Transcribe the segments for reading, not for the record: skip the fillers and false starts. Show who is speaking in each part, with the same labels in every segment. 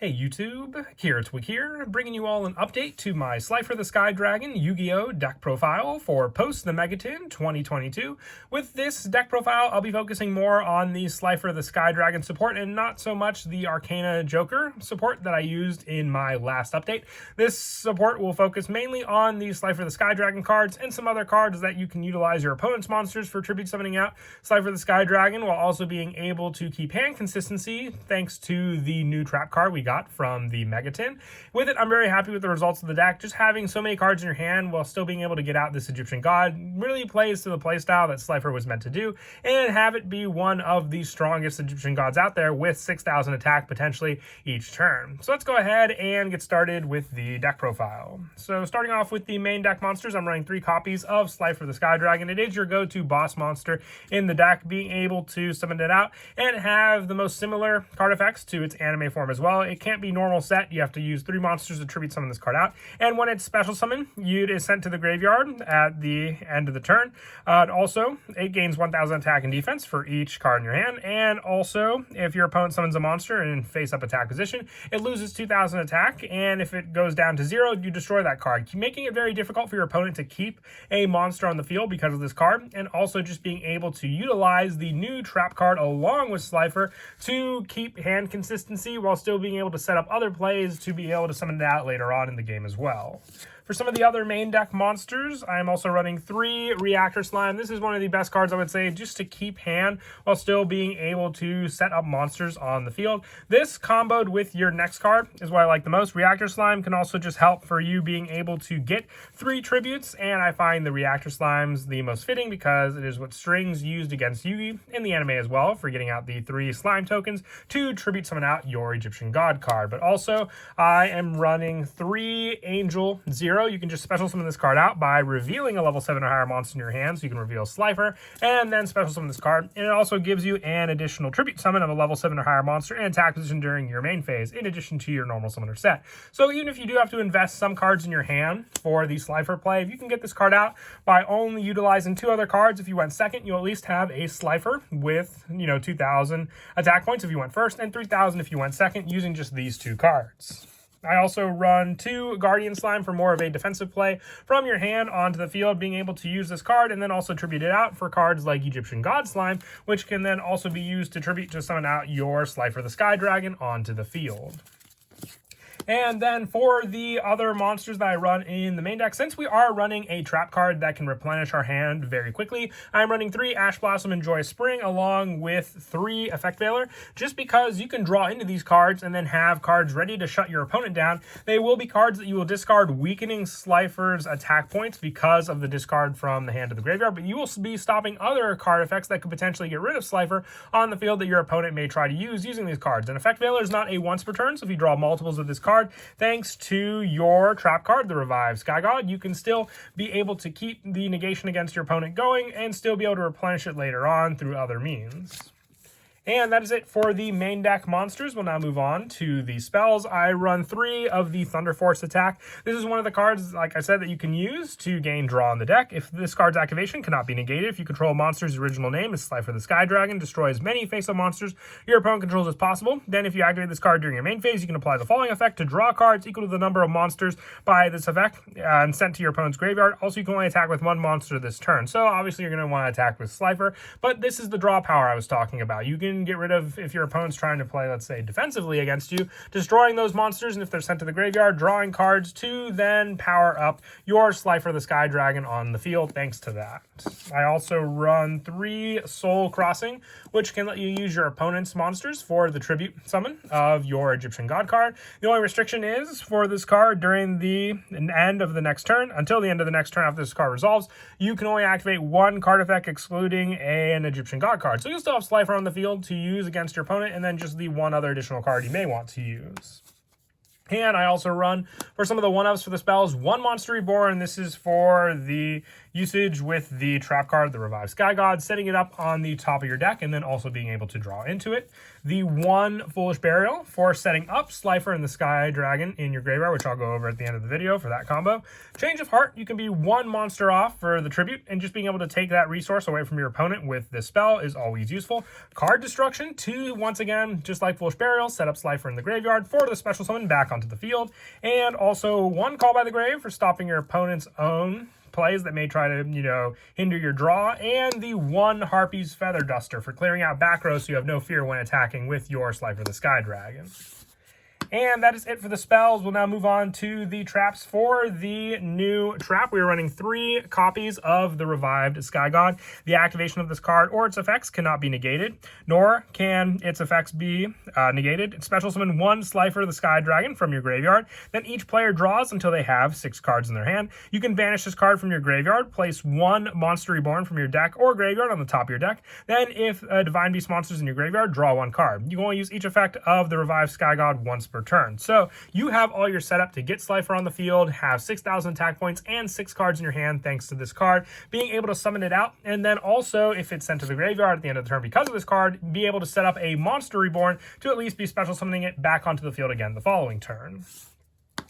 Speaker 1: Hey YouTube, Twig here, bringing you all an update to my Slifer the Sky Dragon Yu-Gi-Oh deck profile for post the Megaton 2022. With this deck profile, I'll be focusing more on the Slifer the Sky Dragon support and not so much the Arcana Joker support that I used in my last update. This support will focus mainly on the Slifer the Sky Dragon cards and some other cards that you can utilize your opponent's monsters for tribute summoning out Slifer the Sky Dragon, while also being able to keep hand consistency thanks to the new trap card we got from the Megaton. With it, I'm very happy with the results of the deck. Just having so many cards in your hand while still being able to get out this Egyptian God really plays to the playstyle that Slifer was meant to do, and have it be one of the strongest Egyptian Gods out there with 6,000 attack potentially each turn. So let's go ahead and get started with the deck profile. So starting off with the main deck monsters, I'm running 3 copies of Slifer the Sky Dragon. It is your go-to boss monster in the deck, being able to summon it out and have the most similar card effects to its anime form as well. It can't be normal set. You have to use 3 monsters to tribute summon this card out, and when it's special summon, it is sent to the graveyard at the end of the turn. Also, it gains 1,000 attack and defense for each card in your hand, and also if your opponent summons a monster in face-up attack position, it loses 2,000 attack, and if it goes down to 0, you destroy that card, making it very difficult for your opponent to keep a monster on the field because of this card, and also just being able to utilize the new trap card along with Slifer to keep hand consistency while still being able to set up other plays to be able to summon it out later on in the game as well. For some of the other main deck monsters, I'm also running 3 Reactor Slime. This is one of the best cards, I would say, just to keep hand while still being able to set up monsters on the field. This comboed with your next card is what I like the most. Reactor Slime can also just help for you being able to get 3 tributes, and I find the Reactor Slimes the most fitting because it is what Strings used against Yugi in the anime as well for getting out the 3 slime tokens to tribute summon out your Egyptian God card. But also, I am running 3 Angel Zero. You can just special summon this card out by revealing a level 7 or higher monster in your hand, so you can reveal Slifer, and then special summon this card. And it also gives you an additional tribute summon of a level 7 or higher monster in attack position during your main phase, in addition to your normal summoner set. So even if you do have to invest some cards in your hand for the Slifer play, if you can get this card out by only utilizing 2 other cards, if you went second, you'll at least have a Slifer with, 2,000 attack points if you went first, and 3,000 if you went second, using just these 2 cards. I also run 2 Guardian Slime for more of a defensive play from your hand onto the field, being able to use this card and then also tribute it out for cards like Egyptian God Slime, which can then also be used to tribute to summon out your Slifer the Sky Dragon onto the field. And then for the other monsters that I run in the main deck, since we are running a trap card that can replenish our hand very quickly, I'm running 3 Ash Blossom and Joyous Spring along with 3 Effect Veiler, just because you can draw into these cards and then have cards ready to shut your opponent down. They will be cards that you will discard, weakening Slifer's attack points because of the discard from the hand to the graveyard, but you will be stopping other card effects that could potentially get rid of Slifer on the field that your opponent may try to use using these cards. And Effect Veiler is not a once per turn, so if you draw multiples of this card, thanks to your trap card, the Revived Sky God, you can still be able to keep the negation against your opponent going and still be able to replenish it later on through other means. And that is it for the main deck monsters. We'll now move on to the spells. I run 3 of the Thunder Force attack. This is one of the cards, like I said, that you can use to gain draw on the deck. If this card's activation cannot be negated, if you control a monster's original name is Slifer the Sky Dragon, destroy as many face-up monsters your opponent controls as possible. Then if you activate this card during your main phase, you can apply the following effect to draw cards equal to the number of monsters by this effect and sent to your opponent's graveyard. Also, you can only attack with 1 monster this turn. So obviously you're going to want to attack with Slifer, but this is the draw power I was talking about. You can get rid of, if your opponent's trying to play, let's say, defensively against you, destroying those monsters, and if they're sent to the graveyard, drawing cards to then power up your Slifer the Sky Dragon on the field thanks to that. I also run 3 Soul Crossing, which can let you use your opponent's monsters for the tribute summon of your Egyptian God card. The only restriction is for this card during the end of the next turn, until the end of the next turn after this card resolves, you can only activate 1 card effect excluding an Egyptian God card. So you'll still have Slifer on the field to use against your opponent, and then just the 1 other additional card you may want to use. And I also run, for some of the 1-ups for the spells, 1 Monster Reborn. This is for the usage with the trap card, the Revived Sky God, setting it up on the top of your deck, and then also being able to draw into it. The 1 Foolish Burial for setting up Slifer and the Sky Dragon in your graveyard, which I'll go over at the end of the video for that combo. Change of Heart, you can be 1 monster off for the tribute, and just being able to take that resource away from your opponent with this spell is always useful. Card Destruction, 2, once again, just like Foolish Burial, set up Slifer in the graveyard for the special summon back onto the field, and also 1 Call by the Grave for stopping your opponent's own plays that may try to, hinder your draw, and the 1 Harpy's Feather Duster for clearing out back row so you have no fear when attacking with your Slifer the Sky Dragon. And that is it for the spells. We'll now move on to the traps. For the new trap, we are running 3 copies of the Revived Sky God. The activation of this card or its effects cannot be negated, nor can its effects be negated. Special summon 1 Slifer the Sky Dragon from your graveyard. Then each player draws until they have 6 cards in their hand. You can banish this card from your graveyard, place 1 Monster Reborn from your deck or graveyard on the top of your deck. Then if a Divine Beast monster is in your graveyard, draw 1 card. You can only use each effect of the Revived Sky God once per turn. So you have all your setup to get Slifer on the field, have 6,000 attack points and 6 cards in your hand thanks to this card, being able to summon it out, and then also if it's sent to the graveyard at the end of the turn because of this card, be able to set up a Monster Reborn to at least be special summoning it back onto the field again the following turn.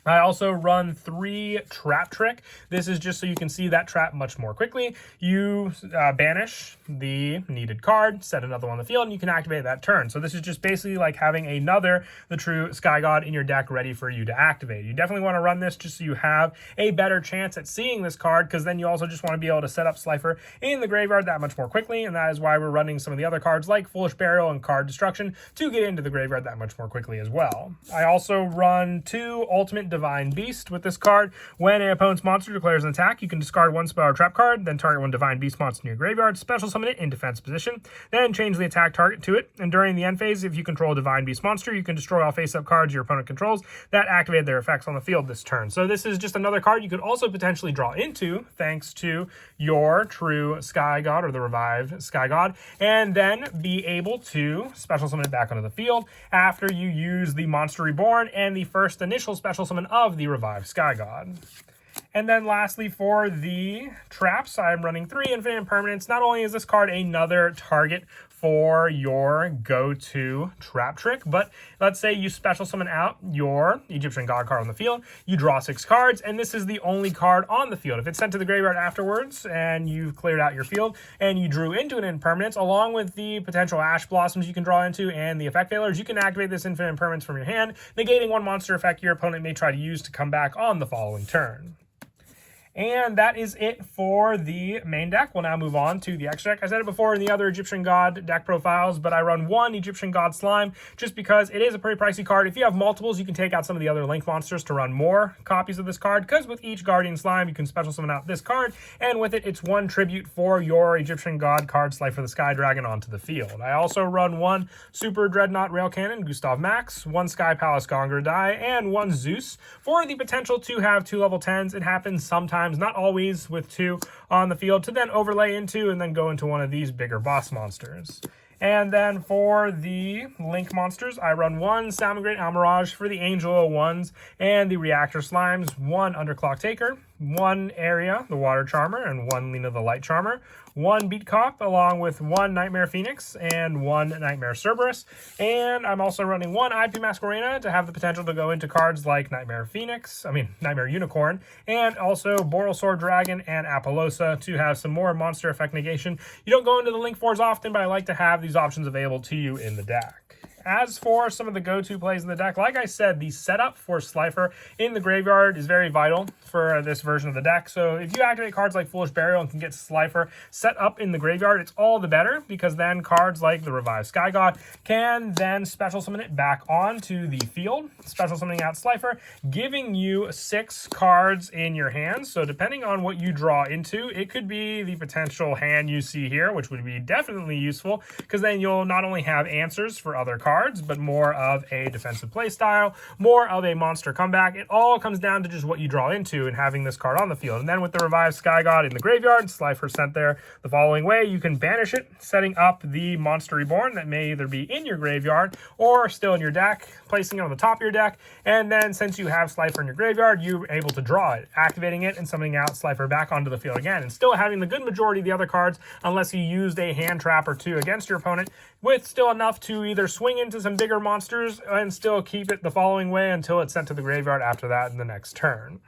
Speaker 1: I also run 3 Trap Trick. This is just so you can see that trap much more quickly. You banish the needed card, set another one on the field, and you can activate that turn. So this is just basically like having another The True Sky God in your deck ready for you to activate. You definitely want to run this just so you have a better chance at seeing this card, because then you also just want to be able to set up Slifer in the graveyard that much more quickly, and that is why we're running some of the other cards like Foolish Burial and Card Destruction to get into the graveyard that much more quickly as well. I also run 2 Ultimate Divine Beast with this card. When an opponent's monster declares an attack, you can discard 1 spell or trap card, then target 1 Divine Beast monster in your graveyard, special summon it in defense position, then change the attack target to it. And during the end phase, if you control a Divine Beast monster, you can destroy all face-up cards your opponent controls that activate their effects on the field this turn. So this is just another card you could also potentially draw into thanks to your True Sky God or the Revived Sky God, and then be able to special summon it back onto the field after you use the Monster Reborn and the first initial special summon of the Revived Sky God. And then lastly, for the traps, I'm running 3 Infinite Impermanents. Not only is this card another target for your go-to trap trick, but let's say you special summon out your Egyptian God card on the field, you draw 6 cards, and this is the only card on the field. If it's sent to the graveyard afterwards and you've cleared out your field and you drew into an Impermanence, along with the potential Ash Blossoms you can draw into and the effect failures, you can activate this Infinite Impermanence from your hand, negating 1 monster effect your opponent may try to use to come back on the following turn. And that is it for the main deck. We'll now move on to the extra deck. I said it before in the other Egyptian God deck profiles, but I run 1 Egyptian God Slime just because it is a pretty pricey card. If you have multiples, you can take out some of the other Link monsters to run more copies of this card, because with each Guardian Slime, you can special summon out this card, and with it, it's 1 tribute for your Egyptian God card, Slifer the Sky Dragon, onto the field. I also run 1 Super Dreadnought Rail Cannon, Gustav Max, 1 Sky Palace Gongra Die, and 1 Zeus for the potential to have 2 level 10s. It happens sometimes, not always, with 2 on the field to then overlay into and then go into one of these bigger boss monsters. And then for the Link monsters, I run 1 Salamangreat Almirage for the Angel 01s and the Reactor Slimes, 1 Underclock Taker, 1 Area, the Water Charmer, and 1 Lena the Light Charmer, 1 Beat Cop, along with 1 Nightmare Phoenix and 1 Nightmare Cerberus. And I'm also running 1 IP Masquerena to have the potential to go into cards like Nightmare Unicorn, and also Boral Sword Dragon and Apollosa to have some more monster effect negation. You don't go into the Link 4s often, but I like to have these options available to you in the deck. As for some of the go-to plays in the deck, like I said, the setup for Slifer in the graveyard is very vital for this version of the deck. So if you activate cards like Foolish Burial and can get Slifer set up in the graveyard, it's all the better, because then cards like the Revived Sky God can then special summon it back onto the field, special summoning out Slifer, giving you 6 cards in your hand. So depending on what you draw into, it could be the potential hand you see here, which would be definitely useful, because then you'll not only have answers for other cards, cards, but more of a defensive play style, more of a monster comeback. It all comes down to just what you draw into and having this card on the field. And then with the Revived Sky God in the graveyard, Slifer sent there the following way. You can banish it, setting up the Monster Reborn that may either be in your graveyard or still in your deck, placing it on the top of your deck. And then since you have Slifer in your graveyard, you're able to draw it, activating it and summoning out Slifer back onto the field again, and still having the good majority of the other cards, unless you used a hand trap or two against your opponent, with still enough to either swing into some bigger monsters and still keep it the following way until it's sent to the graveyard after that in the next turn.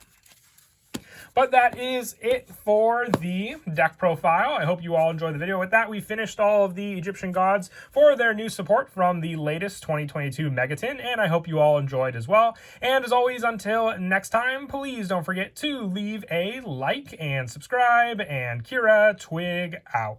Speaker 1: But that is it for the deck profile. I hope you all enjoyed the video. With that, we finished all of the Egyptian gods for their new support from the latest 2022 Megatin, and I hope you all enjoyed as well. And as always, until next time, please don't forget to leave a like and subscribe, and Kira Twig out.